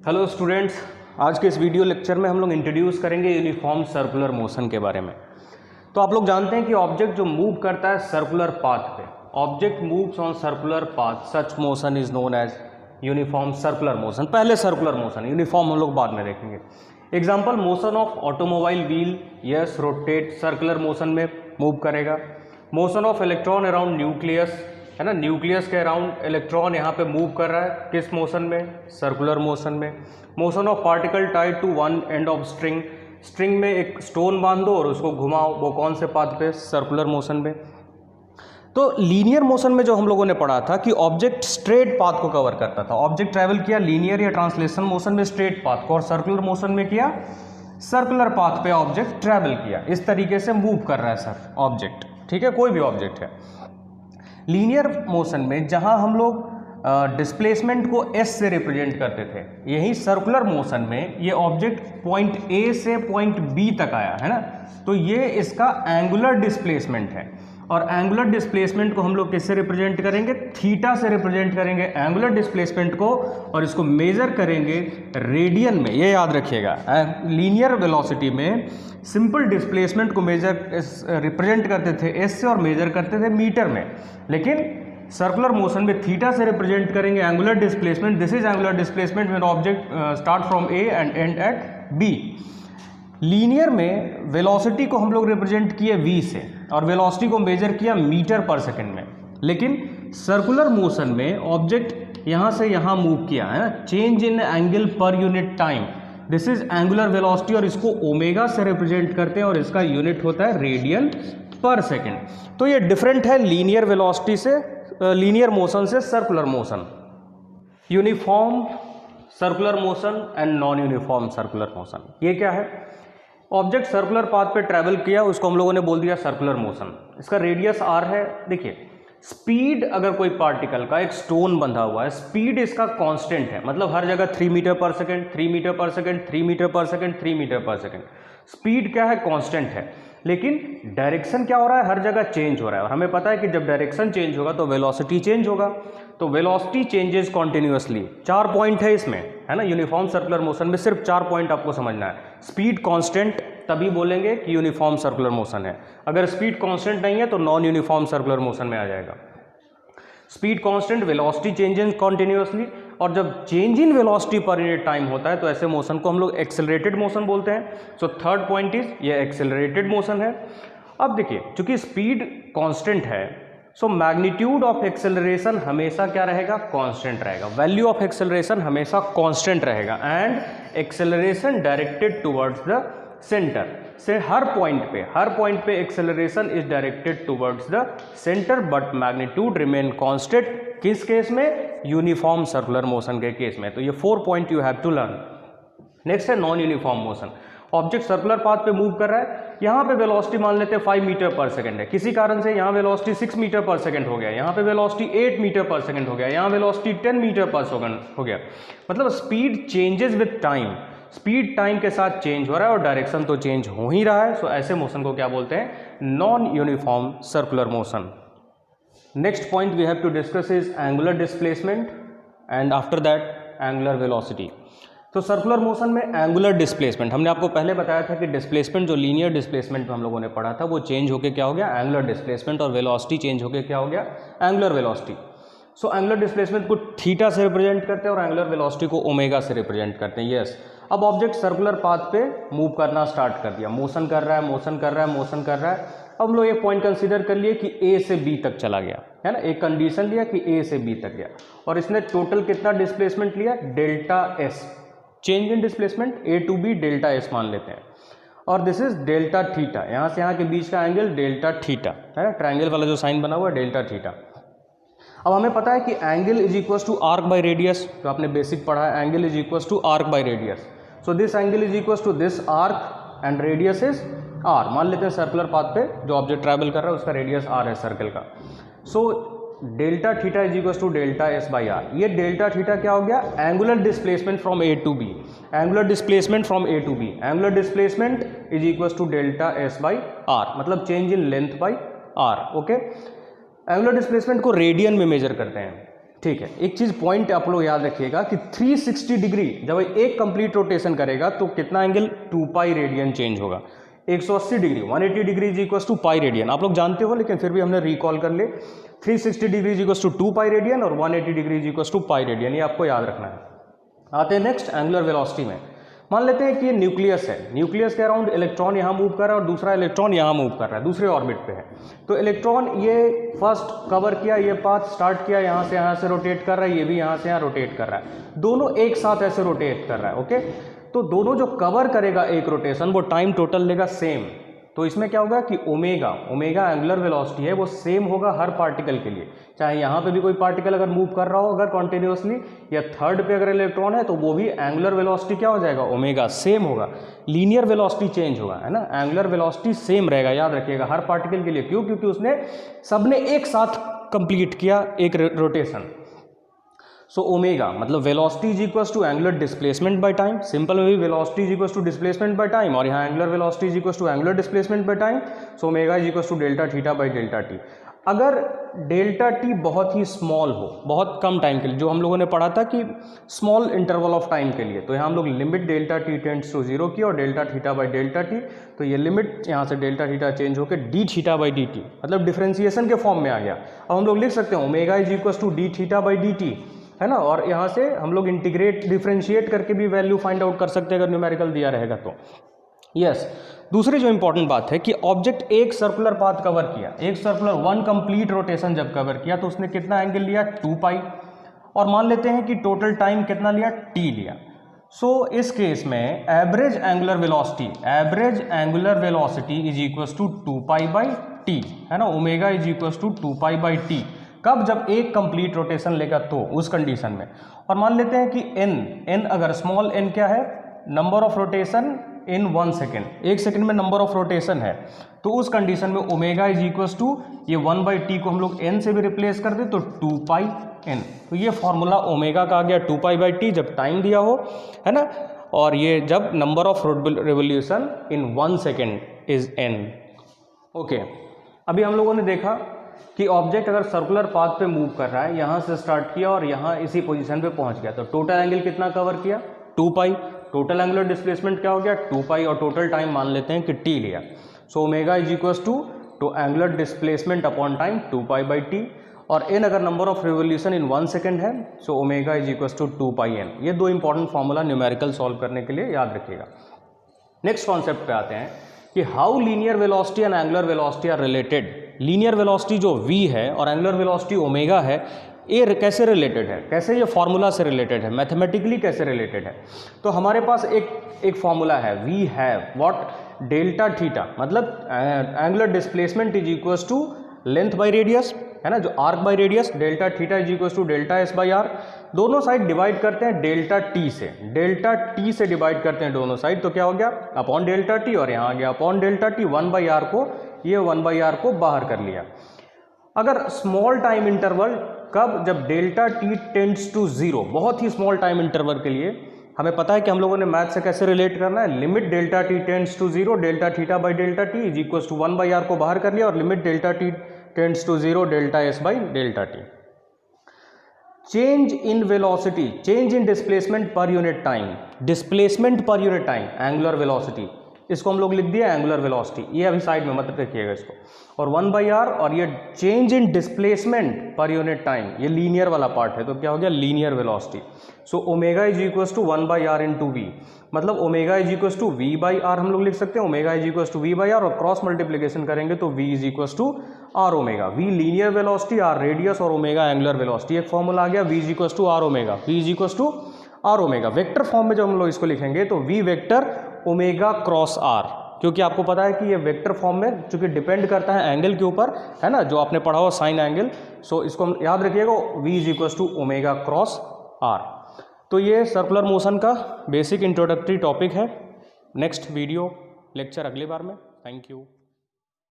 Hello students, आज के इस वीडियो लेक्चर में हम लोग इंट्रोड्यूस करेंगे यूनिफॉर्म सर्कुलर मोशन के बारे में। तो आप लोग जानते हैं कि ऑब्जेक्ट जो मूव करता है सर्कुलर पाथ पे, object moves on circular path, such motion is known as uniform circular motion. पहले सर्कुलर मोशन, यूनिफॉर्म हम लोग बाद में देखेंगे। Example, motion of automobile wheel, yes rotate, circular motion में मूव करेगा। Motion of electron around nucleus, है ना, न्यूक्लियस के अराउंड इलेक्ट्रॉन यहाँ पे मूव कर रहा है, किस मोशन में? सर्कुलर मोशन में। Motion of particle tied to one end of string, string में एक स्टोन बांध दो और उसको घुमाओ, वो कौन से पाथ पे? सर्कुलर मोशन में। तो लीनियर मोशन में जो हम लोगों ने पढ़ा था कि ऑब्जेक्ट स्ट्रेट पाथ को कवर करता था, ऑब्जेक्ट ट्रैवल किया लीनियर या ट्रांसलेशन मोशन में स्ट्रेट पाथ को, और सर्कुलर मोशन में किया सर्कुलर पाथ पे ऑब्जेक्ट ट्रैवल किया। इस तरीके से मूव कर रहा है सर ऑब्जेक्ट, ठीक है, कोई भी ऑब्जेक्ट है। लीनियर मोशन में जहां हम लोग डिस्प्लेसमेंट को एस से रिप्रेजेंट करते थे, यही सर्कुलर मोशन में ये ऑब्जेक्ट पॉइंट ए से पॉइंट बी तक आया है ना, तो ये इसका एंगुलर डिस्प्लेसमेंट है। और एंगुलर डिस्प्लेसमेंट को हम लोग किससे रिप्रेजेंट करेंगे? थीटा से रिप्रेजेंट करेंगे एंगुलर डिस्प्लेसमेंट को, और इसको मेजर करेंगे रेडियन में। ये याद रखिएगा, लीनियर वेलोसिटी में सिंपल डिस्प्लेसमेंट को मेजर रिप्रेजेंट करते थे एस से और मेजर करते थे मीटर में, लेकिन सर्कुलर मोशन में थीटा से रिप्रेजेंट करेंगे angular displacement. This is angular displacement when object start from A and end at B. Linear में वेलोसिटी को हम लोग रिप्रेजेंट किए v से, और वेलोसिटी को मेजर किया मीटर पर सेकंड में। लेकिन सर्कुलर मोशन में ऑब्जेक्ट यहाँ से यहाँ मूव किया है ना, चेंज इन एंगल पर unit time, this is angular velocity, और इसको ओमेगा से रिप्रेजेंट करते हैं, और इसका यूनिट होता है रेडियन पर सेकेंड। तो ये डिफरेंट है लीनियर वेलोसिटी से, लीनियर मोशन से circular motion. Uniform circular motion and non uniform circular motion, ये क्या है? ऑब्जेक्ट सर्कुलर पाथ पे ट्रैवल किया, उसको हम लोगों ने बोल दिया सर्कुलर मोशन। इसका रेडियस r है। देखिए, स्पीड अगर कोई पार्टिकल का एक स्टोन बंधा हुआ है, स्पीड इसका कांस्टेंट है, मतलब हर जगह 3 मीटर पर सेकंड, 3 मीटर पर सेकंड, 3 मीटर पर सेकंड, 3 मीटर पर सेकंड। स्पीड क्या है? कांस्टेंट है। लेकिन डायरेक्शन क्या हो रहा है? हर जगह चेंज हो रहा है, और हमें पता है कि जब डायरेक्शन चेंज होगा तो वेलोसिटी चेंज होगा। तो वेलोसिटी चेंजेस कॉन्टिन्यूसली। 4 पॉइंट है इसमें, है ना, यूनिफॉर्म सर्कुलर मोशन में सिर्फ 4 पॉइंट आपको समझना है। स्पीड कांस्टेंट, तभी बोलेंगे कि यूनिफॉर्म सर्कुलर मोशन है। अगर स्पीड कांस्टेंट नहीं है तो नॉन यूनिफॉर्म सर्कुलर मोशन में आ जाएगा। Speed constant, velocity changes continuously, और जब चेंज इन वेलोसिटी पर यूनिट टाइम होता है तो ऐसे मोशन को हम लोग एक्सेलरेटेड मोशन बोलते हैं। सो थर्ड पॉइंट इज ये एक्सेलरेटेड मोशन है। अब देखिए, चूंकि स्पीड कांस्टेंट है, सो मैग्नीट्यूड ऑफ एक्सेलरेशन हमेशा क्या रहेगा? कांस्टेंट रहेगा। वैल्यू ऑफ एक्सेलरेशन हमेशा कांस्टेंट रहेगा, and acceleration directed towards the centre से हर पॉइंट पे acceleration is directed towards the centre, but magnitude remain constant. किस केस में? यूनिफॉर्म सर्कुलर मोशन के केस में। तो ये 4 point you have to learn. Next है non uniform motion. Object circular path पे मूव कर रहा है, यहाँ पे वेलोसिटी मान लेते हैं 5 मीटर पर सेकंड है, किसी कारण से यहाँ वेलोसिटी 6 मीटर पर सेकंड हो गया, यहाँ पे वेलोसिटी 8 मीटर पर सेकंड हो गया, यहाँ वेलोसिटी 10 मीटर पर सेकंड हो गया। मतलब speed changes with time, speed time के साथ चेंज हो रहा है और डायरेक्शन तो चेंज हो ही रहा है। सो ऐसे मोशन को क्या बोलते हैं? Non uniform circular motion. Next point we have to discuss is angular displacement, and after that angular velocity. तो सर्कुलर मोशन में एंगुलर डिस्प्लेसमेंट, हमने आपको पहले बताया था कि डिस्प्लेसमेंट जो लीनियर डिस्प्लेसमेंट हम लोगों ने पढ़ा था वो चेंज होकर क्या हो गया? एंगुलर डिस्प्लेसमेंट, और वेलोसिटी चेंज होकर क्या हो गया? Angular velocity. So angular displacement को थीटा से रिप्रेजेंट करते हैं और एंगुलर वेलोसिटी को ओमेगा से रिप्रेजेंट करते हैं। यस, अब ऑब्जेक्ट सर्कुलर पाथ पे मूव करना स्टार्ट कर दिया, मोशन कर रहा है, मोशन कर रहा है, मोशन कर रहा है। अब हम लोग एक पॉइंट कंसीडर कर लिए कि ए से बी तक चला गया, है ना, एक कंडीशन लिया कि ए से बी तक गया, और इसने टोटल कितना डिस्प्लेसमेंट लिया? Delta S, change in displacement A to B delta S मान लेते हैं, और दिस इज डेल्टा थीटा, यहाँ से यहाँ के बीच का एंगल डेल्टा थीटा है ना, ट्रायंगल वाला जो साइन बना हुआ है डेल्टा थीटा। अब हमें पता है कि angle is equals to arc by radius, जो आपने बेसिक पढ़ा है, angle is equals to arc by radius. So this angle is equals to this arc and radius is R. मान लेते हैं सर्कुलर पाथ पे जो ऑब्जेक्ट ट्रैवल कर रहा है उसका रेडियस आर है सर्कल का। So delta theta is equals to delta S by R. ये डेल्टा थीटा क्या हो गया? Angular displacement from A to B, angular displacement from A to B, angular displacement is equals to delta S by R, मतलब change in length by R. Okay, angular displacement को radian में measure करते हैं। ठीक है, एक चीज़ point आप लोग याद रखिएगा कि 360 डिग्री जब एक कंप्लीट रोटेशन करेगा तो कितना एंगल 2 पाई रेडियन चेंज होगा। 180 degree 180 degree is equal to pi radian, आप लोग जानते हो लेकिन फिर भी हमने रिकॉल कर ले। 360 degree is equal to 2 pi radian और 180 degree is equal to pi radian, ये आपको याद रखना है। आते हैं नेक्स्ट एंगुलर वेलोसिटी में। मान लेते हैं कि ये न्यूक्लियस है, न्यूक्लियस के अराउंड इलेक्ट्रॉन यहाँ मूव कर रहा है और दूसरा इलेक्ट्रॉन यहाँ मूव कर रहा है, दूसरे ऑर्बिट पे है। तो इलेक्ट्रॉन ये फर्स्ट कवर किया, ये पाथ स्टार्ट किया, यहाँ से रोटेट कर रहा है, ये भी यहाँ से यहाँ रोटेट कर रहा है, दोनों एक साथ ऐसे रोटेट कर रहा है। ओके, तो दोनों जो कवर करेगा एक रोटेशन वो टाइम टोटल लेगा सेम। तो इसमें क्या होगा कि ओमेगा एंगुलर वेलोसिटी है वो सेम होगा हर पार्टिकल के लिए, चाहे यहाँ पे भी कोई पार्टिकल अगर मूव कर रहा हो अगर कॉन्टिन्यूसली, या थर्ड पे अगर इलेक्ट्रॉन है तो वो भी एंगुलर वेलोसिटी क्या हो जाएगा, ओमेगा सेम होगा। लीनियर वेलोसिटी चेंज होगा, है ना, एंगुलर वेलोसिटी सेम रहेगा, याद रखिएगा हर पार्टिकल के लिए। क्यों? क्योंकि उसने सबने एक साथ कंप्लीट किया एक रोटेशन। सो ओमेगा मतलब velocity is equals to angular displacement by time, simple में भी velocity is equals to displacement by time, और यहाँ angular velocity is equals to angular displacement by time. So omega is equals to delta theta by delta t. अगर डेल्टा टी बहुत ही small हो, बहुत कम टाइम के लिए, जो हम लोगों ने पढ़ा था कि स्मॉल इंटरवल ऑफ टाइम के लिए, तो यहाँ हम लोग limit delta t tends to 0 की और delta theta by delta t, तो ये लिमिट यहाँ से डेल्टा थीटा चेंज होकर d theta by d t, मतलब डिफ्रेंसिएशन के फॉर्म में आ गया। अब हम लोग लिख सकते हैं omega is equals to d theta by d t, है ना, और यहाँ से हम लोग इंटीग्रेट डिफ्रेंशिएट करके भी वैल्यू फाइंड आउट कर सकते हैं अगर न्यूमेरिकल दिया रहेगा तो। यस, दूसरी जो इंपॉर्टेंट बात है कि ऑब्जेक्ट एक सर्कुलर पाथ कवर किया, एक सर्कुलर वन कंप्लीट रोटेशन जब कवर किया तो उसने कितना एंगल लिया, 2 पाई, और मान लेते हैं कि टोटल टाइम कितना लिया, t लिया। सो इस केस में average angular velocity is equals to 2 pi by t, है ना, omega is equals to 2 pi by t. कब? जब एक कंप्लीट रोटेशन लेगा तो उस कंडीशन में। और मान लेते हैं कि n अगर स्मॉल n क्या है, number of rotation in 1 second, 1 second में नंबर ऑफ रोटेशन है, तो उस कंडीशन में ओमेगा इज इक्वल्स टू ये 1 बाई टी को हम लोग n से भी रिप्लेस कर दे तो 2 पाई n। तो ये फॉर्मूला ओमेगा का आ गया 2 पाई बाई टी जब टाइम दिया हो, है ना, और ये जब number of revolution in 1 second is n। Okay, अभी हम लोगों ने देखा कि ऑब्जेक्ट अगर सर्कुलर पाथ पे मूव कर रहा है, यहाँ से स्टार्ट किया और यहाँ इसी पोजीशन पे पहुँच गया, तो टोटल एंगल कितना कवर किया, 2 पाई। टोटल एंगुलर डिस्प्लेसमेंट क्या हो गया, 2 पाई, और टोटल टाइम मान लेते हैं कि t लिया। So omega is equals to angular displacement upon time 2 pi by T, और n अगर number of revolution in 1 second है, so omega is equals to 2 pi n। ये दो इंपॉर्टेंट फॉर्मूला न्यूमेरिकल सॉल्व करने के लिए याद रखिएगा। नेक्स्ट कॉन्सेप्ट पे आते हैं कि how linear velocity and angular velocity are related. Linear velocity जो v है और एंगुलर वेलोसिटी ओमेगा है, ये कैसे रिलेटेड है, कैसे ये फॉर्मूला से रिलेटेड है, मैथमेटिकली कैसे रिलेटेड है। तो हमारे पास एक फॉर्मूला है, we have what, delta theta, मतलब angular displacement is equals to length by radius, है ना, जो arc by radius, delta theta is equals to delta S by R. दोनों साइड डिवाइड करते हैं डेल्टा टी से डिवाइड करते हैं दोनों साइड, तो क्या हो गया, अपॉन डेल्टा टी, और यहाँ आ गया upon delta t, 1 by r को, ये 1 बाई आर को बाहर कर लिया। अगर स्मॉल टाइम इंटरवल, कब, जब डेल्टा टी टेंड्स टू 0, बहुत ही स्मॉल टाइम इंटरवल के लिए हमें पता है कि हम लोगों ने मैथ से कैसे रिलेट करना है, limit delta t tends to 0 delta theta by delta t is equals to 1 by r को बाहर कर लिया, और limit delta t tends to 0 delta S by delta t. Change in velocity, change in displacement per unit time, displacement per unit time angular velocity, इसको हम लोग लिख दिया एंगुलर वेलोसिटी, ये अभी साइड में मत रखिएगा इसको, और 1 बाई आर, और ये change in displacement per unit time, ये लीनियर वाला पार्ट है, तो क्या हो गया, linear velocity. So omega is equals to 1 by R into V, मतलब omega is equals to V by R हम लोग लिख सकते हैं, omega is equals to V by R, और क्रॉस मल्टीप्लीकेशन करेंगे तो V is equals to are omega, V linear velocity, R radius, और ओमेगा एंगुलर वेलोसिटी। एक फॉर्मूला आ गया, v is equals to are omega, v is equals to are omega. Vector form में जब हम लोग इसको लिखेंगे तो v vector omega cross r, क्योंकि आपको पता है कि ये वेक्टर फॉर्म में चूंकि डिपेंड करता है एंगल के ऊपर, है ना, जो आपने पढ़ा हुआ साइन एंगल, सो इसको हम याद रखिएगा, v is equals to omega cross r। तो ये सर्कुलर मोशन का बेसिक इंट्रोडक्टरी टॉपिक है। नेक्स्ट वीडियो लेक्चर अगली बार में। Thank you.